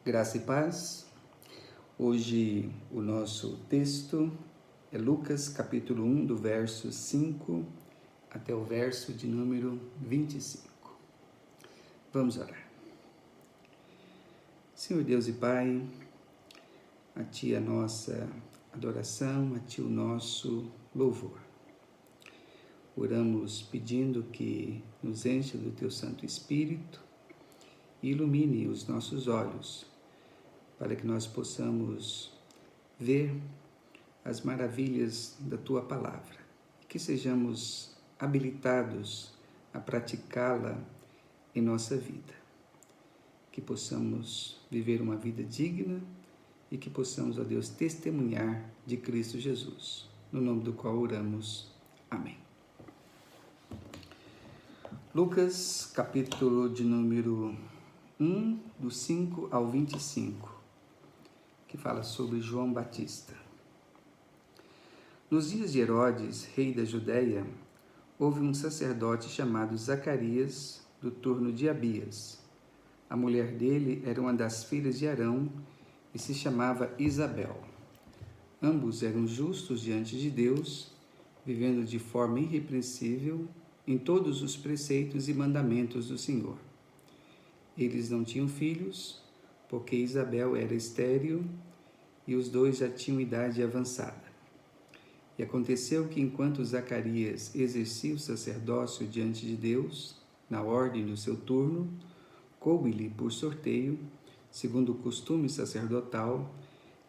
Graça e paz. Hoje o nosso texto é Lucas capítulo 1, do verso 5 até o verso de número 25. Vamos orar. Senhor Deus e Pai, a Ti a nossa adoração, a Ti o nosso louvor. Oramos pedindo que nos encha do Teu Santo Espírito e ilumine os nossos olhos, para que nós possamos ver as maravilhas da Tua Palavra, que sejamos habilitados a praticá-la em nossa vida, que possamos viver uma vida digna e que possamos, ó Deus, testemunhar de Cristo Jesus, no nome do qual oramos. Amém. Lucas, capítulo de número 1, do 5 ao 25, que fala sobre João Batista. Nos dias de Herodes, rei da Judéia, houve um sacerdote chamado Zacarias, do turno de Abias. A mulher dele era uma das filhas de Arão e se chamava Isabel. Ambos eram justos diante de Deus, vivendo de forma irrepreensível em todos os preceitos e mandamentos do Senhor. Eles não tinham filhos, porque Isabel era estéril e os dois já tinham idade avançada. E aconteceu que, enquanto Zacarias exercia o sacerdócio diante de Deus, na ordem do seu turno, coube-lhe por sorteio, segundo o costume sacerdotal,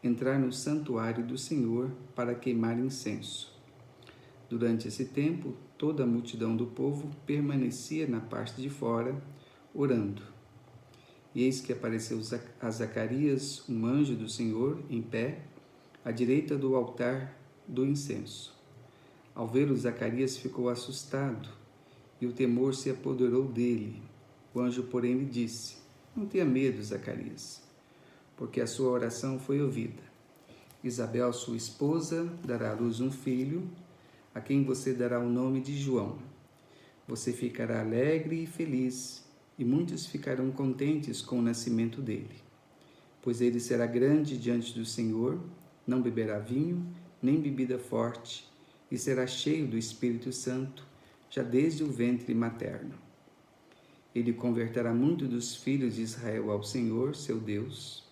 entrar no santuário do Senhor para queimar incenso. Durante esse tempo, toda a multidão do povo permanecia na parte de fora, orando. E eis que apareceu a Zacarias um anjo do Senhor em pé, à direita do altar do incenso. Ao vê-lo, Zacarias ficou assustado, e o temor se apoderou dele. O anjo, porém, lhe disse: Não tenha medo, Zacarias, porque a sua oração foi ouvida. Isabel, sua esposa, dará à luz um filho, a quem você dará o nome de João. Você ficará alegre e feliz, e muitos ficarão contentes com o nascimento dele. Pois ele será grande diante do Senhor, não beberá vinho, nem bebida forte, e será cheio do Espírito Santo, já desde o ventre materno. Ele converterá muito dos filhos de Israel ao Senhor, seu Deus,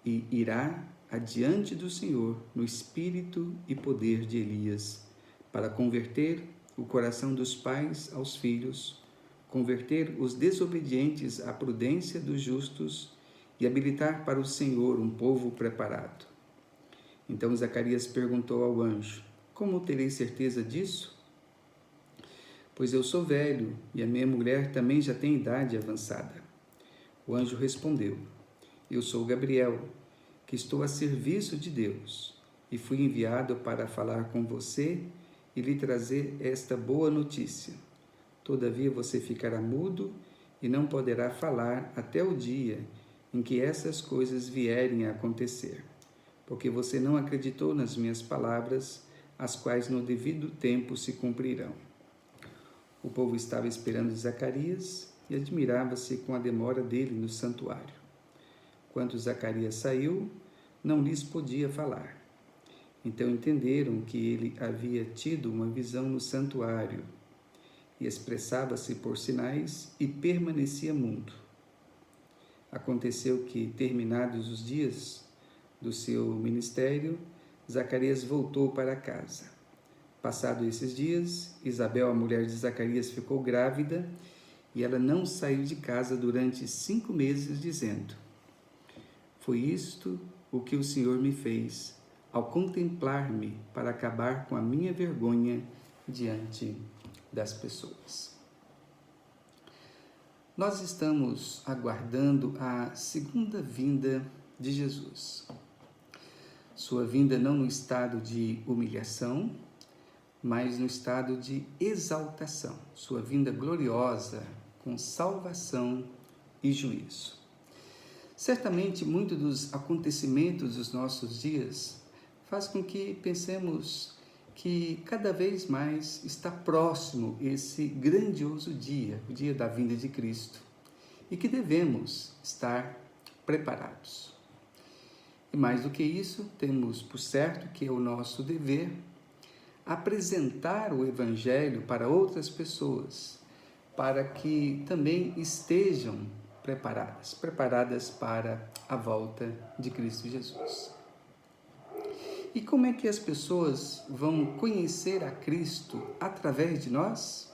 e irá adiante do Senhor no espírito e poder de Elias, para converter o coração dos pais aos filhos, converter os desobedientes à prudência dos justos e habilitar para o Senhor um povo preparado. Então Zacarias perguntou ao anjo: Como terei certeza disso? Pois eu sou velho e a minha mulher também já tem idade avançada. O anjo respondeu: Eu sou Gabriel, que estou a serviço de Deus, e fui enviado para falar com você e lhe trazer esta boa notícia. Todavia você ficará mudo e não poderá falar até o dia em que essas coisas vierem a acontecer, porque você não acreditou nas minhas palavras, as quais no devido tempo se cumprirão. O povo estava esperando Zacarias e admirava-se com a demora dele no santuário. Quando Zacarias saiu, não lhes podia falar. Então entenderam que ele havia tido uma visão no santuário, e expressava-se por sinais e permanecia mudo. Aconteceu que, terminados os dias do seu ministério, Zacarias voltou para casa. Passados esses dias, Isabel, a mulher de Zacarias, ficou grávida e ela não saiu de casa durante 5 meses, dizendo: Foi isto o que o Senhor me fez, ao contemplar-me para acabar com a minha vergonha diante das pessoas. Nós estamos aguardando a segunda vinda de Jesus. Sua vinda não no estado de humilhação, mas no estado de exaltação. Sua vinda gloriosa, com salvação e juízo. Certamente, muitos dos acontecimentos dos nossos dias faz com que pensemos que cada vez mais está próximo esse grandioso dia, o dia da vinda de Cristo, e que devemos estar preparados. E mais do que isso, temos por certo que é o nosso dever apresentar o Evangelho para outras pessoas, para que também estejam preparadas para a volta de Cristo Jesus. E como é que as pessoas vão conhecer a Cristo através de nós?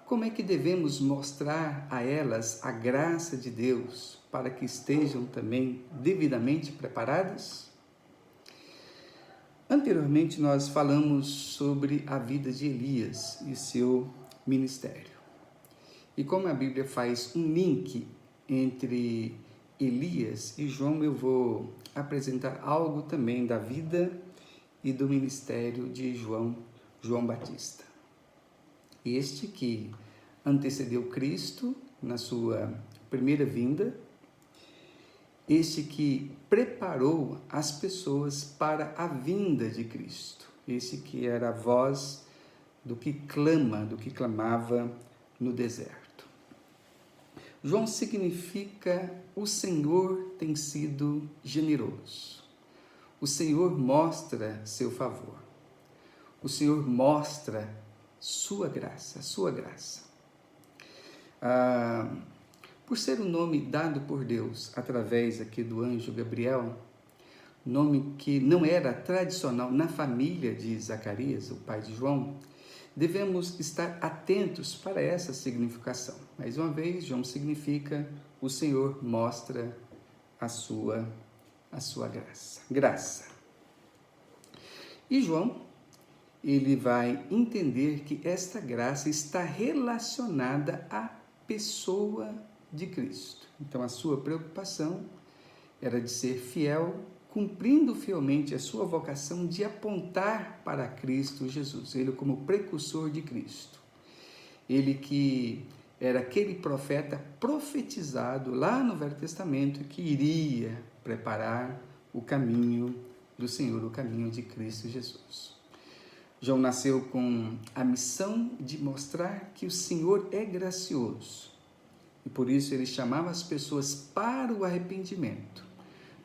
Como é que devemos mostrar a elas a graça de Deus para que estejam também devidamente preparadas? Anteriormente nós falamos sobre a vida de Elias e seu ministério. E como a Bíblia faz um link entre Elias e João, eu vou apresentar algo também da vida e do ministério de João Batista. Este que antecedeu Cristo na sua primeira vinda, este que preparou as pessoas para a vinda de Cristo, este que era a voz do que clamava no deserto. João significa o Senhor tem sido generoso. O Senhor mostra seu favor. O Senhor mostra sua graça, por ser um nome dado por Deus através aqui do anjo Gabriel, nome que não era tradicional na família de Zacarias, o pai de João, devemos estar atentos para essa significação. Mais uma vez, João significa o Senhor mostra a sua graça. E João, ele vai entender que esta graça está relacionada à pessoa de Cristo. Então, a sua preocupação era de ser fiel, cumprindo fielmente a sua vocação de apontar para Cristo Jesus, ele como precursor de Cristo. Ele que era aquele profeta profetizado lá no Velho Testamento que iria preparar o caminho do Senhor, o caminho de Cristo Jesus. João nasceu com a missão de mostrar que o Senhor é gracioso e por isso ele chamava as pessoas para o arrependimento.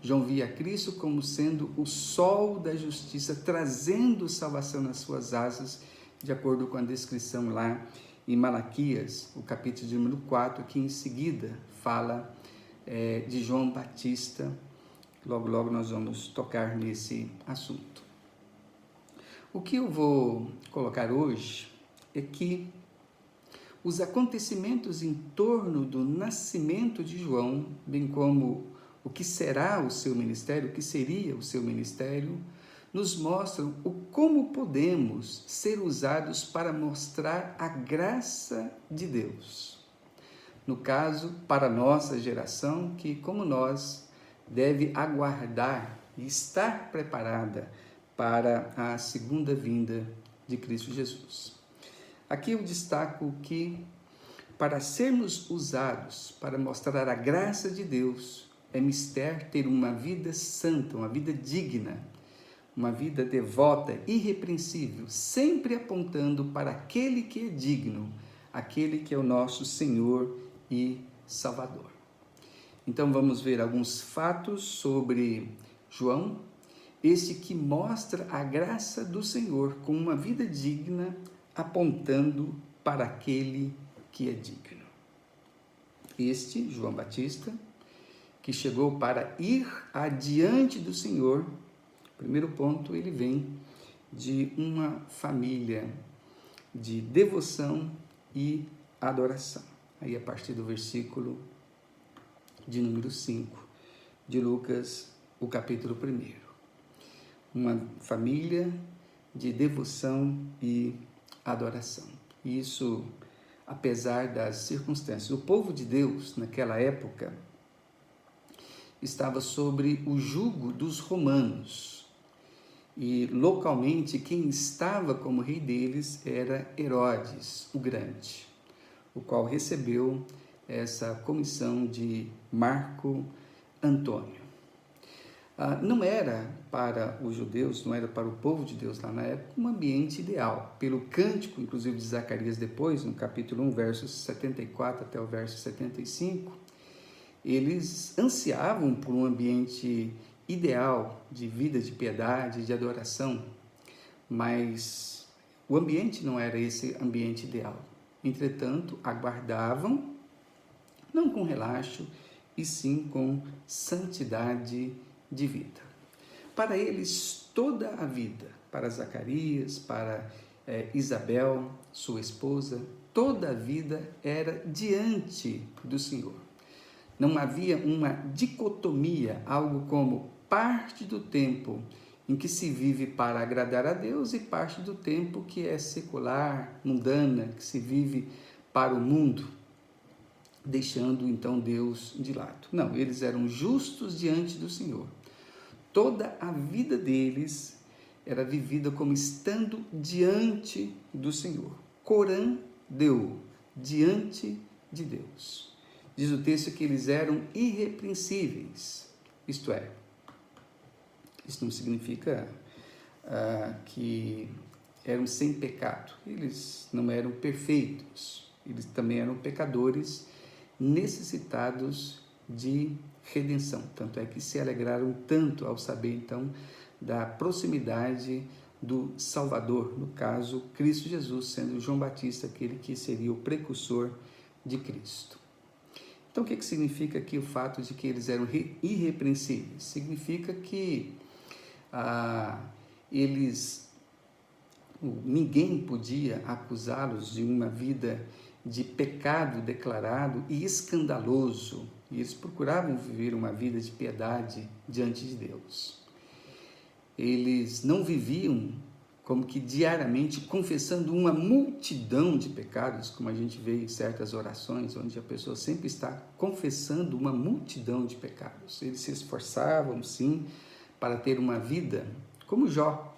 João via Cristo como sendo o sol da justiça, trazendo salvação nas suas asas, de acordo com a descrição lá em Malaquias, o capítulo de número 4, que em seguida fala de João Batista. Logo nós vamos tocar nesse assunto. O que eu vou colocar hoje é que os acontecimentos em torno do nascimento de João, bem como o que será o seu ministério, o que seria o seu ministério, nos mostram como podemos ser usados para mostrar a graça de Deus. No caso, para a nossa geração, que como nós, deve aguardar e estar preparada para a segunda vinda de Cristo Jesus. Aqui eu destaco que, para sermos usados para mostrar a graça de Deus, é mister ter uma vida santa, uma vida digna, uma vida devota, irrepreensível, sempre apontando para aquele que é digno, aquele que é o nosso Senhor e Salvador. Então vamos ver alguns fatos sobre João, este que mostra a graça do Senhor com uma vida digna, apontando para aquele que é digno. Este, João Batista, que chegou para ir adiante do Senhor, primeiro ponto, ele vem de uma família de devoção e adoração. Aí a partir do versículo de número 5 de Lucas, o capítulo 1. Uma família de devoção e adoração. Isso, apesar das circunstâncias. O povo de Deus, naquela época, estava sobre o jugo dos romanos. E, localmente, quem estava como rei deles era Herodes, o Grande, o qual recebeu essa comissão de Marco Antônio. Não era para os judeus, não era para o povo de Deus lá na época, um ambiente ideal. Pelo cântico, inclusive, de Zacarias depois, no capítulo 1, versos 74 até o verso 75, eles ansiavam por um ambiente ideal de vida, de piedade, de adoração, mas o ambiente não era esse ambiente ideal. Entretanto, aguardavam, não com relaxo, e sim com santidade de vida. Para eles, toda a vida, para Zacarias, para Isabel, sua esposa, toda a vida era diante do Senhor. Não havia uma dicotomia, algo como parte do tempo em que se vive para agradar a Deus e parte do tempo que é secular, mundana, que se vive para o mundo, deixando então Deus de lado. Não, eles eram justos diante do Senhor. Toda a vida deles era vivida como estando diante do Senhor. Corã deu, diante de Deus. Diz o texto que eles eram irrepreensíveis, isto é, isso não significa que eram sem pecado, eles não eram perfeitos, eles também eram pecadores necessitados de redenção, tanto é que se alegraram tanto ao saber então da proximidade do Salvador, no caso Cristo Jesus, sendo João Batista aquele que seria o precursor de Cristo. Então, o que significa aqui o fato de que eles eram irrepreensíveis? Significa que ninguém podia acusá-los de uma vida de pecado declarado e escandaloso. E eles procuravam viver uma vida de piedade diante de Deus. Eles não viviam como que diariamente confessando uma multidão de pecados, como a gente vê em certas orações, onde a pessoa sempre está confessando uma multidão de pecados. Eles se esforçavam, sim, para ter uma vida como Jó,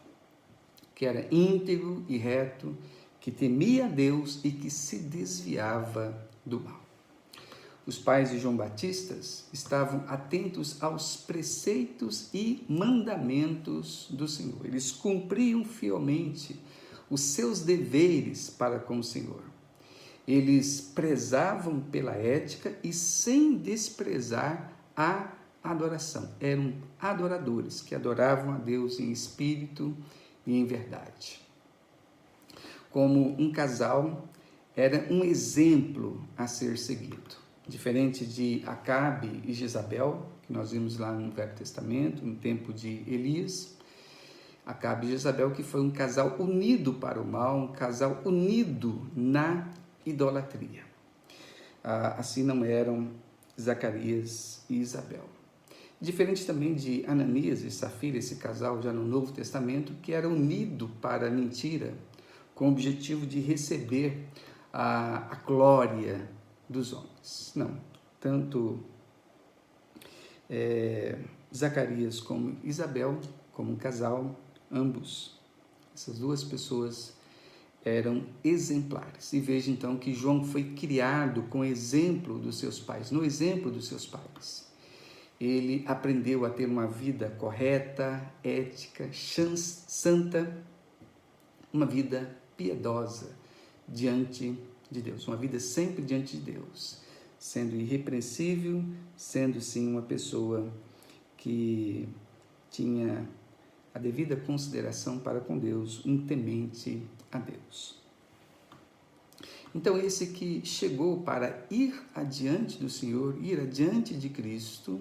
que era íntegro e reto, que temia a Deus e que se desviava do mal. Os pais de João Batista estavam atentos aos preceitos e mandamentos do Senhor. Eles cumpriam fielmente os seus deveres para com o Senhor. Eles prezavam pela ética e sem desprezar a adoração. Eram adoradores que adoravam a Deus em espírito e em verdade. Como um casal, era um exemplo a ser seguido. Diferente de Acabe e Jezabel, que nós vimos lá no Velho Testamento, no tempo de Elias. Acabe e Jezabel, que foi um casal unido para o mal, um casal unido na idolatria. Assim não eram Zacarias e Isabel. Diferente também de Ananias e Safira, esse casal já no Novo Testamento, que era unido para a mentira, com o objetivo de receber a glória dos homens. Não, tanto Zacarias como Isabel, como um casal, ambos, essas duas pessoas eram exemplares. E veja então que João foi criado com o exemplo dos seus pais, no exemplo dos seus pais. Ele aprendeu a ter uma vida correta, ética, santa, uma vida piedosa diante de Deus, uma vida sempre diante de Deus, sendo irrepreensível, sendo sim uma pessoa que tinha a devida consideração para com Deus, um temente a Deus. Então esse que chegou para ir adiante do Senhor, ir adiante de Cristo,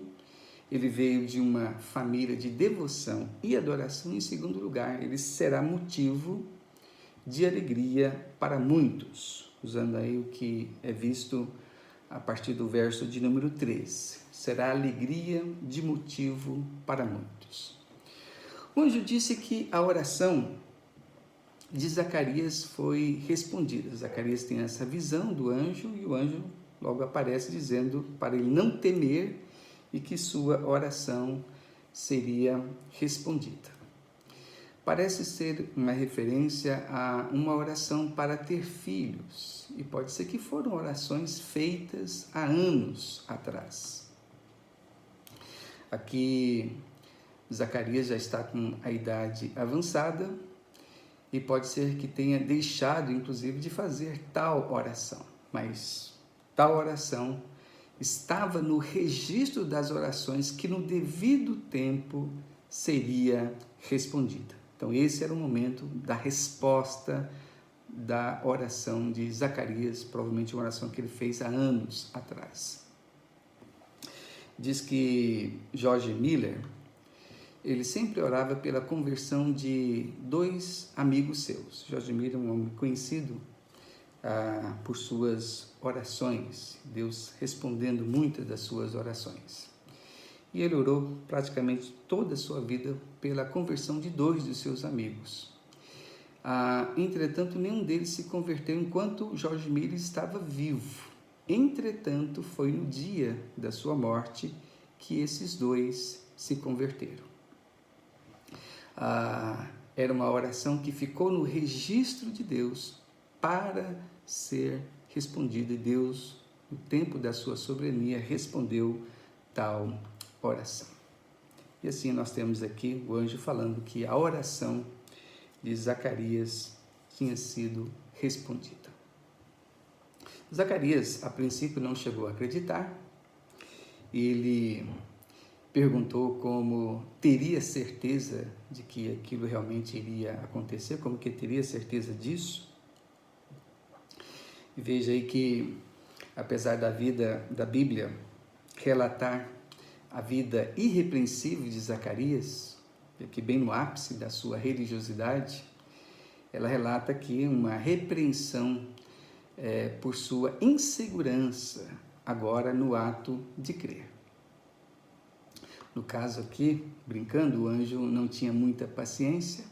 ele veio de uma família de devoção e adoração. Em segundo lugar, ele será motivo de alegria para muitos, usando aí o que é visto a partir do verso de número 3. Será alegria de motivo para muitos. O anjo disse que a oração de Zacarias foi respondida. Zacarias tem essa visão do anjo e o anjo logo aparece dizendo para ele não temer e que sua oração seria respondida. Parece ser uma referência a uma oração para ter filhos, e pode ser que foram orações feitas há anos atrás. Aqui, Zacarias já está com a idade avançada, e pode ser que tenha deixado, inclusive, de fazer tal oração, mas tal oração estava no registro das orações que no devido tempo seria respondida. Então esse era o momento da resposta da oração de Zacarias, provavelmente uma oração que ele fez há anos atrás. Diz que George Miller, ele sempre orava pela conversão de 2 amigos seus. George Miller é um homem conhecido por suas orações, Deus respondendo muitas das suas orações. E ele orou praticamente toda a sua vida pela conversão de 2 de seus amigos. Entretanto, nenhum deles se converteu enquanto George Miller estava vivo. Entretanto, foi no dia da sua morte que esses 2 se converteram. Era uma oração que ficou no registro de Deus para ser respondida, e Deus, no tempo da sua soberania, respondeu tal oração. E assim nós temos aqui o anjo falando que a oração de Zacarias tinha sido respondida. Zacarias, a princípio, não chegou a acreditar. Ele perguntou como teria certeza de que aquilo realmente iria acontecer, como que teria certeza disso. E veja aí que, apesar da Bíblia relatar a vida irrepreensível de Zacarias, que bem no ápice da sua religiosidade, ela relata aqui uma repreensão por sua insegurança, agora no ato de crer. No caso aqui, brincando, o anjo não tinha muita paciência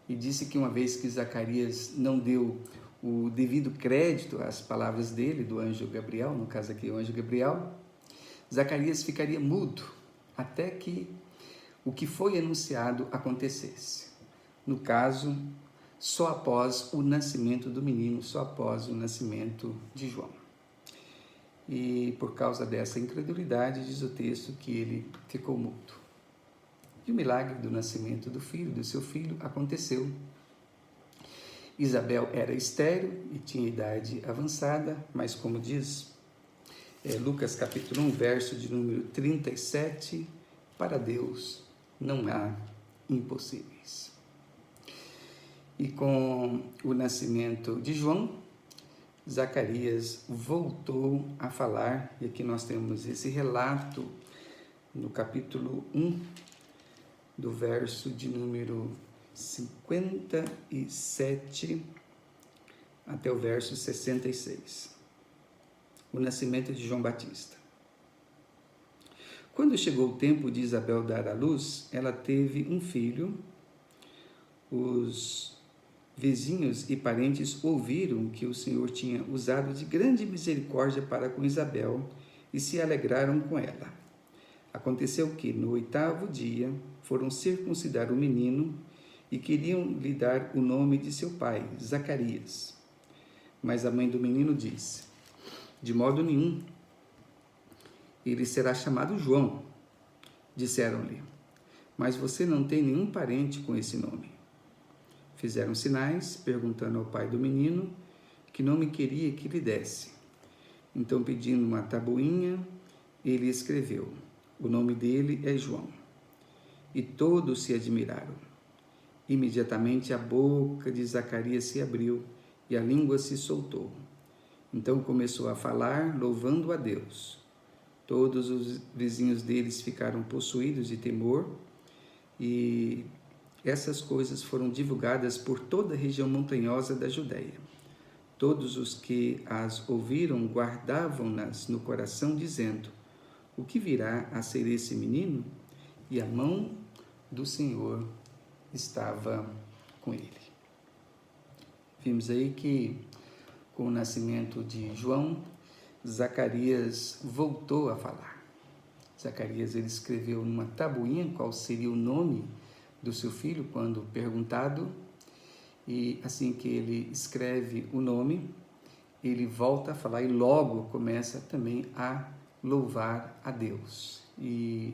e disse que uma vez que Zacarias não deu o devido crédito às palavras dele, do anjo Gabriel, no caso aqui o anjo Gabriel, Zacarias ficaria mudo até que o que foi anunciado acontecesse. No caso, só após o nascimento do menino, só após o nascimento de João. E por causa dessa incredulidade, diz o texto que ele ficou mudo. E o milagre do nascimento do seu filho, aconteceu. Isabel era estéril e tinha idade avançada, mas como diz Lucas capítulo 1, verso de número 37, para Deus não há impossíveis. E com o nascimento de João, Zacarias voltou a falar, e aqui nós temos esse relato no capítulo 1, do verso de número 57 até o verso 66. O nascimento de João Batista. Quando chegou o tempo de Isabel dar à luz, ela teve um filho. Os vizinhos e parentes ouviram que o Senhor tinha usado de grande misericórdia para com Isabel e se alegraram com ela. Aconteceu que, no 8º dia, foram circuncidar o menino e queriam lhe dar o nome de seu pai, Zacarias. Mas a mãe do menino disse: de modo nenhum, ele será chamado João. Disseram-lhe: mas você não tem nenhum parente com esse nome. Fizeram sinais, perguntando ao pai do menino que nome queria que lhe desse. Então, pedindo uma tabuinha, ele escreveu: o nome dele é João. E todos se admiraram. Imediatamente a boca de Zacarias se abriu e a língua se soltou. Então começou a falar, louvando a Deus. Todos os vizinhos deles ficaram possuídos de temor, e essas coisas foram divulgadas por toda a região montanhosa da Judéia. Todos os que as ouviram guardavam-nas no coração, dizendo: o que virá a ser esse menino? E a mão do Senhor estava com ele. Vimos aí que, com o nascimento de João, Zacarias voltou a falar. Zacarias, ele escreveu numa tabuinha qual seria o nome do seu filho quando perguntado, e assim que ele escreve o nome, ele volta a falar e logo começa também a louvar a Deus. E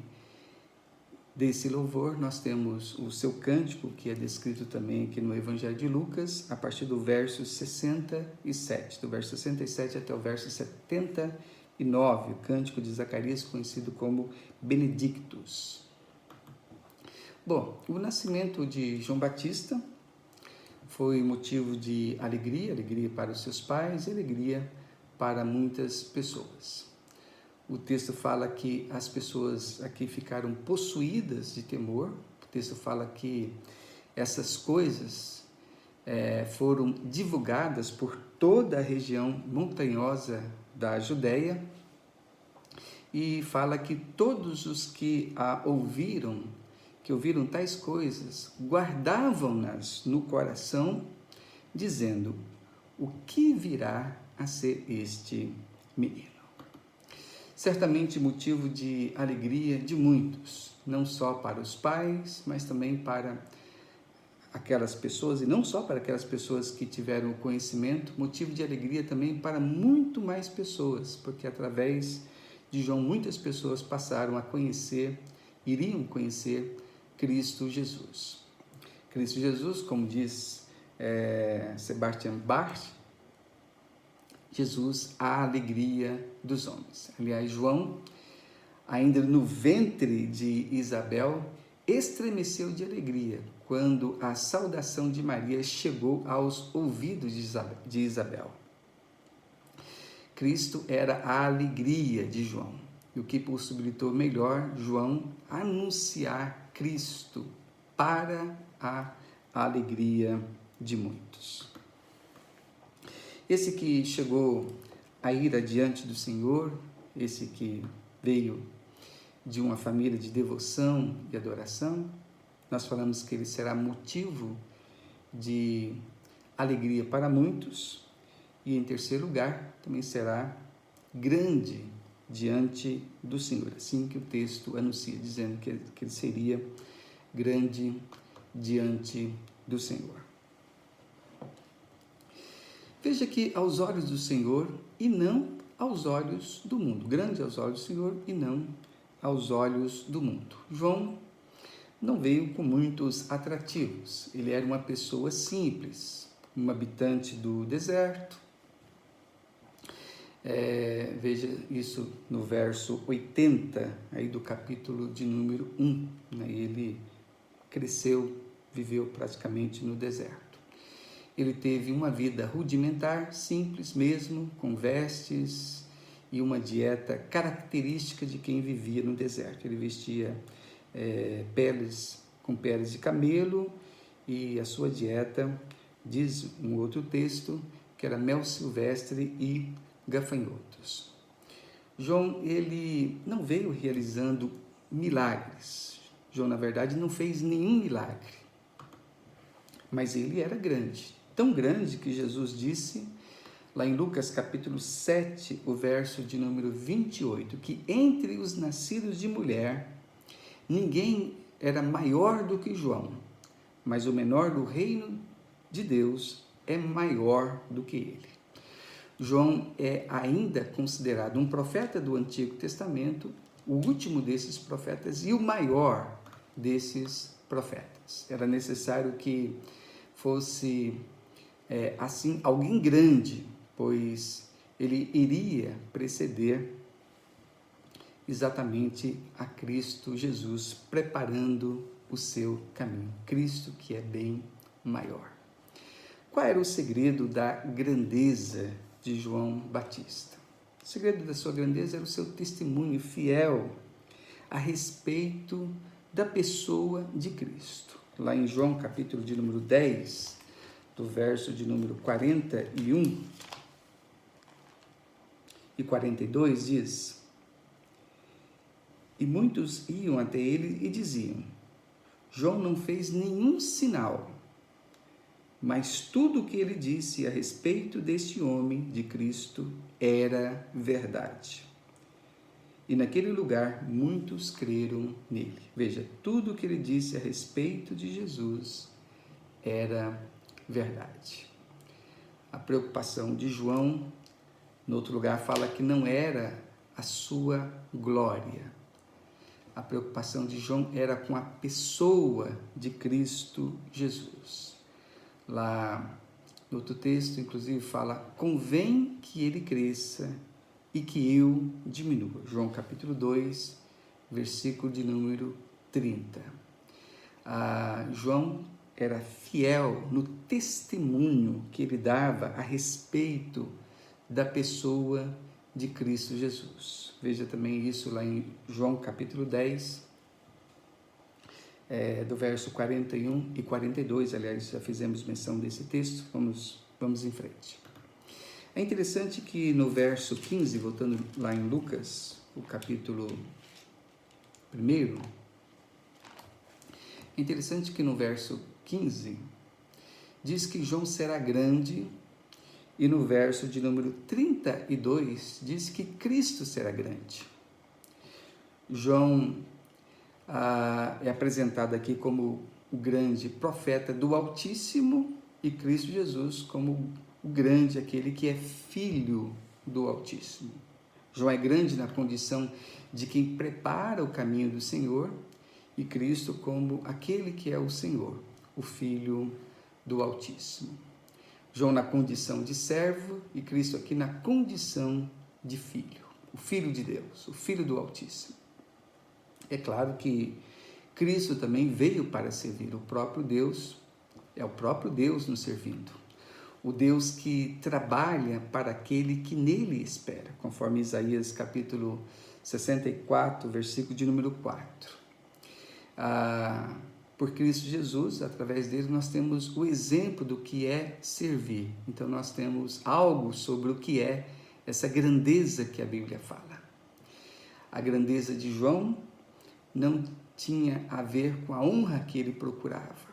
desse louvor nós temos o seu cântico, que é descrito também aqui no Evangelho de Lucas, a partir do verso 67, do verso 67 até o verso 71. o cântico de Zacarias, conhecido como Benedictus. Bom, o nascimento de João Batista foi motivo de alegria para os seus pais e alegria para muitas pessoas. O texto fala que as pessoas aqui ficaram possuídas de temor. O texto fala que essas coisas foram divulgadas por toda a região montanhosa da Judéia, e fala que todos os que ouviram tais coisas, guardavam-nas no coração, dizendo: o que virá a ser este menino? Certamente motivo de alegria de muitos, não só para os pais, mas também para aquelas pessoas, e não só para aquelas pessoas que tiveram o conhecimento, motivo de alegria também para muito mais pessoas, porque através de João muitas pessoas passaram a conhecer, iriam conhecer Cristo Jesus. Cristo Jesus, como diz Sebastian Bach, Jesus, a alegria dos homens. Aliás, João, ainda no ventre de Isabel, estremeceu de alegria quando a saudação de Maria chegou aos ouvidos de Isabel. Cristo era a alegria de João, e o que possibilitou melhor João anunciar Cristo para a alegria de muitos. Esse que chegou a ir adiante do Senhor, esse que veio de uma família de devoção e adoração, nós falamos que ele será motivo de alegria para muitos, e em terceiro lugar, também será grande diante do Senhor, assim que o texto anuncia, dizendo que ele seria grande diante do Senhor. Veja que aos olhos do Senhor e não aos olhos do mundo, grande aos olhos do Senhor e não aos olhos do mundo. João não veio com muitos atrativos, ele era uma pessoa simples, um habitante do deserto. Veja isso no verso 80, aí do capítulo de número 1, né? Ele cresceu, viveu praticamente no deserto. Ele teve uma vida rudimentar, simples mesmo, com vestes e uma característica de quem vivia no deserto. Ele vestia peles de camelo, e a sua dieta, diz um outro texto, que era mel silvestre e gafanhotos. João, ele não veio realizando milagres. João, na verdade, não fez nenhum milagre, mas ele era grande, tão grande que Jesus disse, lá em Lucas capítulo 7, o verso de número 28, que entre os nascidos de mulher, ninguém era maior do que João, mas o menor do reino de Deus é maior do que ele. João é ainda considerado um profeta do Antigo Testamento, o último desses profetas e o maior desses profetas. Era necessário que fosse assim alguém grande, pois ele iria preceder exatamente a Cristo Jesus, preparando o seu caminho. Cristo que é bem maior. Qual era o segredo da grandeza de João Batista? O segredo da sua grandeza era o seu testemunho fiel a respeito da pessoa de Cristo. Lá em João capítulo de número 10, do verso de número 41 e 42, diz: e muitos iam até ele e diziam: João não fez nenhum sinal, mas tudo o que ele disse a respeito deste homem de Cristo era verdade. E naquele lugar muitos creram nele. Veja, tudo o que ele disse a respeito de Jesus era verdade. A preocupação de João, no outro lugar, fala que não era a sua glória. A preocupação de João era com a pessoa de Cristo Jesus. Lá no outro texto, inclusive, fala: convém que ele cresça e que eu diminua. João capítulo 2, versículo de número 30. João era fiel no testemunho que ele dava a respeito da pessoa de Cristo Jesus. Veja também isso lá em João capítulo 10, do verso 41 e 42, aliás, já fizemos menção desse texto, vamos em frente. É interessante que no verso 15, voltando lá em Lucas, o capítulo 1, é interessante que no verso 15, diz que João será grande, e no verso de número 32, diz que Cristo será grande. João é apresentado aqui como o grande profeta do Altíssimo e Cristo Jesus como o grande, aquele que é filho do Altíssimo. João é grande na condição de quem prepara o caminho do Senhor e Cristo como aquele que é o Senhor, o Filho do Altíssimo. João na condição de servo e Cristo aqui na condição de filho, o Filho de Deus, o Filho do Altíssimo. É claro que Cristo também veio para servir o próprio Deus, é o próprio Deus nos servindo. O Deus que trabalha para aquele que nele espera, conforme Isaías capítulo 64, versículo de número 4. Por Cristo Jesus, através dele, nós temos o exemplo do que é servir. Então, nós temos algo sobre o que é essa grandeza que a Bíblia fala. A grandeza de João não tinha a ver com a honra que ele procurava.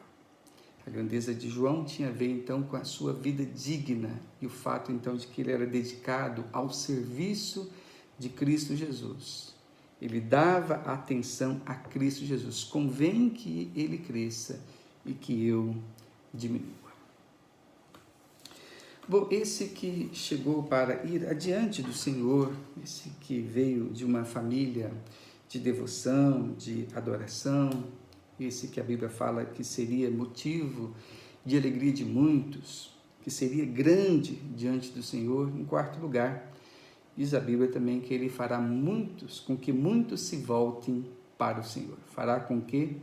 A grandeza de João tinha a ver, então, com a sua vida digna e o fato, então, de que ele era dedicado ao serviço de Cristo Jesus. Ele dava atenção a Cristo Jesus. Convém que ele cresça e que eu diminua. Bom, esse que chegou para ir adiante do Senhor, esse que veio de uma família de devoção, de adoração, esse que a Bíblia fala que seria motivo de alegria de muitos, que seria grande diante do Senhor. Em quarto lugar, diz a Bíblia também que ele fará com que muitos se voltem para o Senhor. Fará com que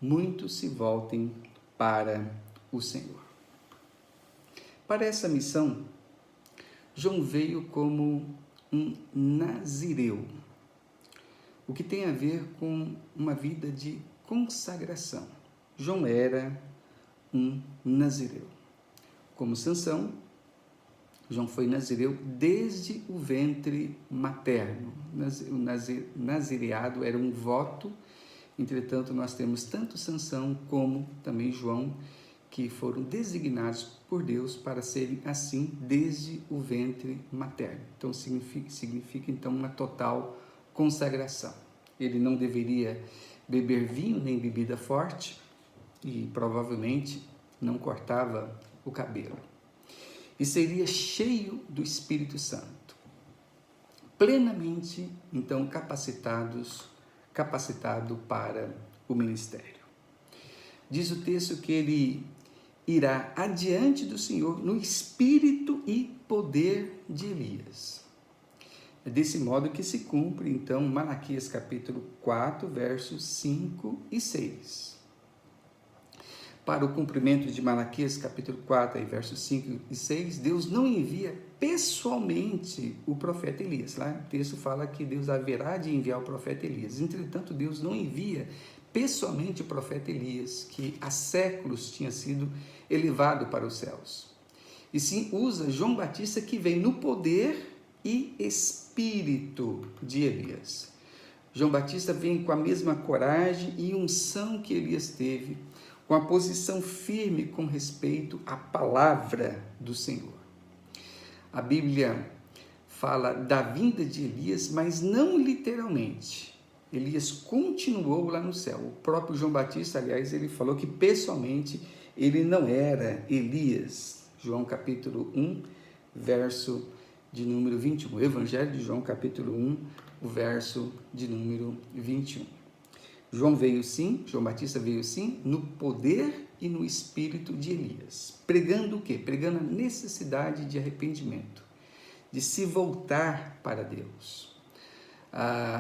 muitos se voltem para o Senhor. Para essa missão, João veio como um nazireu, o que tem a ver com uma vida de consagração. João era um nazireu. Como Sansão, João foi nazireu desde o ventre materno. O nazireado era um voto, entretanto, nós temos tanto Sansão como também João, que foram designados por Deus para serem assim desde o ventre materno. Então, significa então uma total consagração. Ele não deveria beber vinho nem bebida forte e provavelmente não cortava o cabelo. E seria cheio do Espírito Santo, plenamente, então, capacitado para o ministério. Diz o texto que ele irá adiante do Senhor no espírito e poder de Elias. É desse modo que se cumpre, então, Malaquias capítulo 4, versos 5 e 6. Para o cumprimento de Malaquias capítulo 4, versos 5 e 6, Deus não envia pessoalmente o profeta Elias. Lá o texto fala que Deus haverá de enviar o profeta Elias. Entretanto, Deus não envia pessoalmente o profeta Elias, que há séculos tinha sido elevado para os céus. E sim usa João Batista, que vem no poder e espírito de Elias. João Batista vem com a mesma coragem e unção que Elias teve, com a posição firme com respeito à palavra do Senhor. A Bíblia fala da vinda de Elias, mas não literalmente. Elias continuou lá no céu. O próprio João Batista, aliás, ele falou que pessoalmente ele não era Elias. João capítulo 1, verso de número 21. O Evangelho de João capítulo 1, o verso de número 21. João Batista veio sim, no poder e no espírito de Elias. Pregando o quê? Pregando a necessidade de arrependimento, de se voltar para Deus,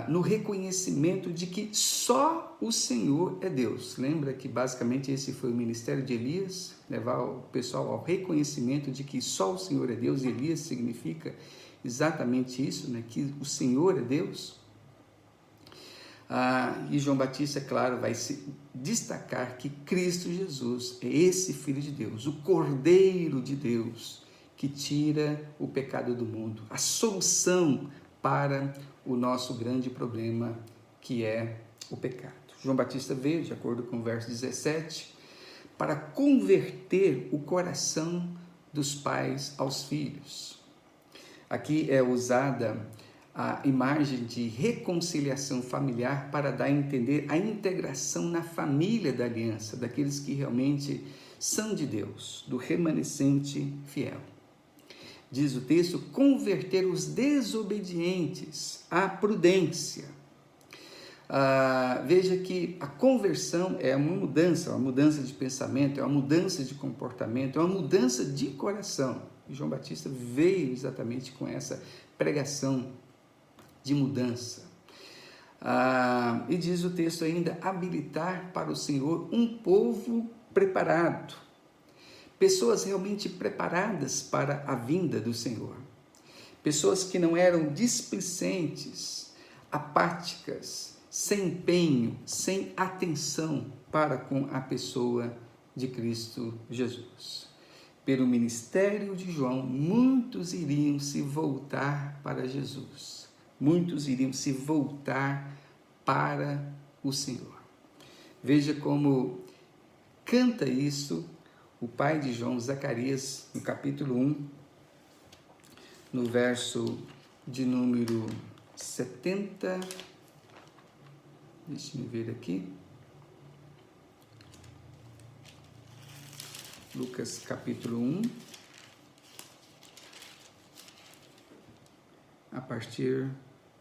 no reconhecimento de que só o Senhor é Deus. Lembra que basicamente esse foi o ministério de Elias, levar o pessoal ao reconhecimento de que só o Senhor é Deus, e Elias significa exatamente isso, né? Que o Senhor é Deus. E João Batista, é claro, vai se destacar que Cristo Jesus é esse Filho de Deus, o Cordeiro de Deus, que tira o pecado do mundo, a solução para o nosso grande problema, que é o pecado. João Batista veio, de acordo com o verso 17, para converter o coração dos pais aos filhos. Aqui é usada a imagem de reconciliação familiar para dar a entender a integração na família da aliança, daqueles que realmente são de Deus, do remanescente fiel. Diz o texto, converter os desobedientes à prudência. Veja que a conversão é uma mudança de pensamento, é uma mudança de comportamento, é uma mudança de coração. E João Batista veio exatamente com essa pregação de mudança. E diz o texto ainda, habilitar para o Senhor um povo preparado. Pessoas realmente preparadas para a vinda do Senhor. Pessoas que não eram displicentes, apáticas, sem empenho, sem atenção para com a pessoa de Cristo Jesus. Pelo ministério de João, muitos iriam se voltar para Jesus. Muitos iriam se voltar para o Senhor. Veja como canta isso o pai de João, Zacarias, no capítulo 1, no verso de número 70. Deixa eu ver aqui. Lucas capítulo 1, a partir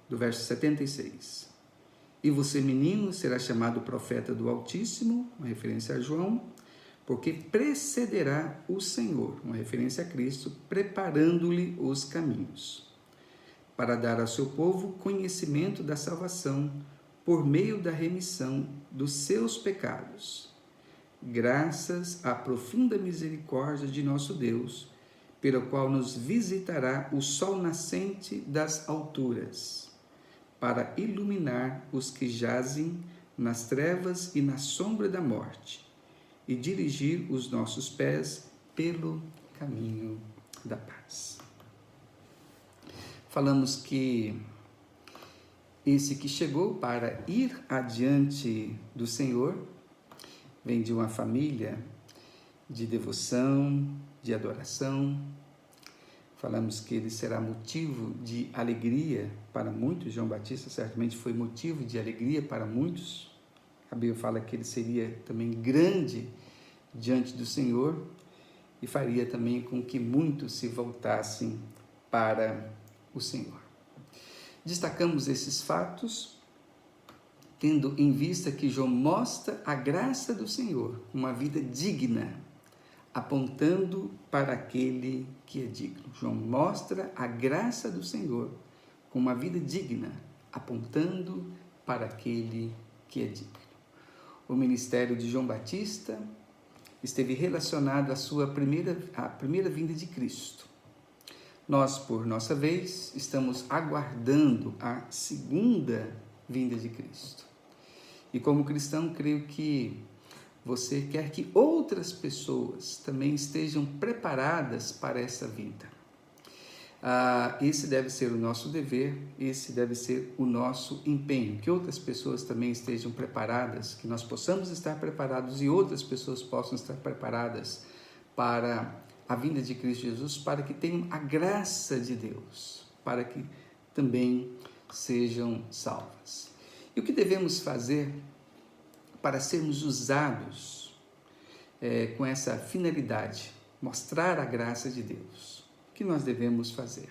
do verso 76. E você, menino, será chamado profeta do Altíssimo, uma referência a João, porque precederá o Senhor, uma referência a Cristo, preparando-lhe os caminhos, para dar ao seu povo conhecimento da salvação por meio da remissão dos seus pecados, graças à profunda misericórdia de nosso Deus, pelo qual nos visitará o sol nascente das alturas, para iluminar os que jazem nas trevas e na sombra da morte, e dirigir os nossos pés pelo caminho da paz. Falamos que esse que chegou para ir adiante do Senhor vem de uma família de devoção, de adoração. Falamos que ele será motivo de alegria para muitos. João Batista certamente foi motivo de alegria para muitos. A Bíblia fala que ele seria também grande diante do Senhor e faria também com que muitos se voltassem para o Senhor. Destacamos esses fatos, tendo em vista que João mostra a graça do Senhor, uma vida digna, apontando para aquele que é digno. João mostra a graça do Senhor com uma vida digna, apontando para aquele que é digno. O ministério de João Batista esteve relacionado à primeira vinda de Cristo. Nós, por nossa vez, estamos aguardando a segunda vinda de Cristo. E como cristão, creio que você quer que outras pessoas também estejam preparadas para essa vinda. Esse deve ser o nosso dever, esse deve ser o nosso empenho, que outras pessoas também estejam preparadas, que nós possamos estar preparados e outras pessoas possam estar preparadas para a vinda de Cristo Jesus, para que tenham a graça de Deus, para que também sejam salvas. E o que devemos fazer para sermos usados com essa finalidade, mostrar a graça de Deus? O que nós devemos fazer?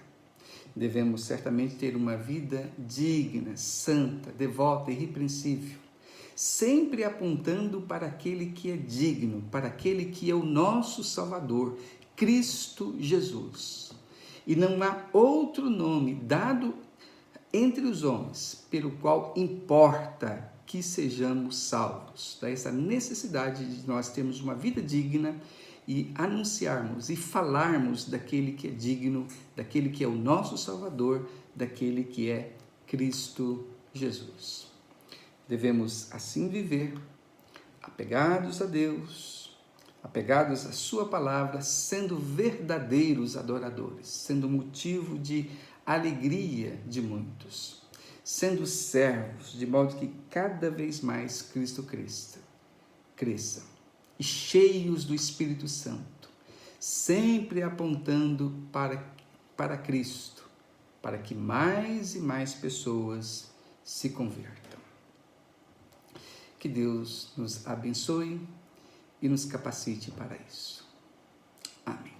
Devemos certamente ter uma vida digna, santa, devota, irrepreensível, sempre apontando para aquele que é digno, para aquele que é o nosso Salvador, Cristo Jesus. e não há outro nome dado entre os homens pelo qual importa que sejamos salvos. Daí essa necessidade de nós termos uma vida digna e anunciarmos e falarmos daquele que é digno, daquele que é o nosso Salvador, daquele que é Cristo Jesus. Devemos assim viver, apegados a Deus, apegados à sua palavra, sendo verdadeiros adoradores, sendo motivo de alegria de muitos, sendo servos, de modo que cada vez mais Cristo cresça, e cheios do Espírito Santo, sempre apontando para Cristo, para que mais e mais pessoas se convertam. Que Deus nos abençoe e nos capacite para isso. Amém.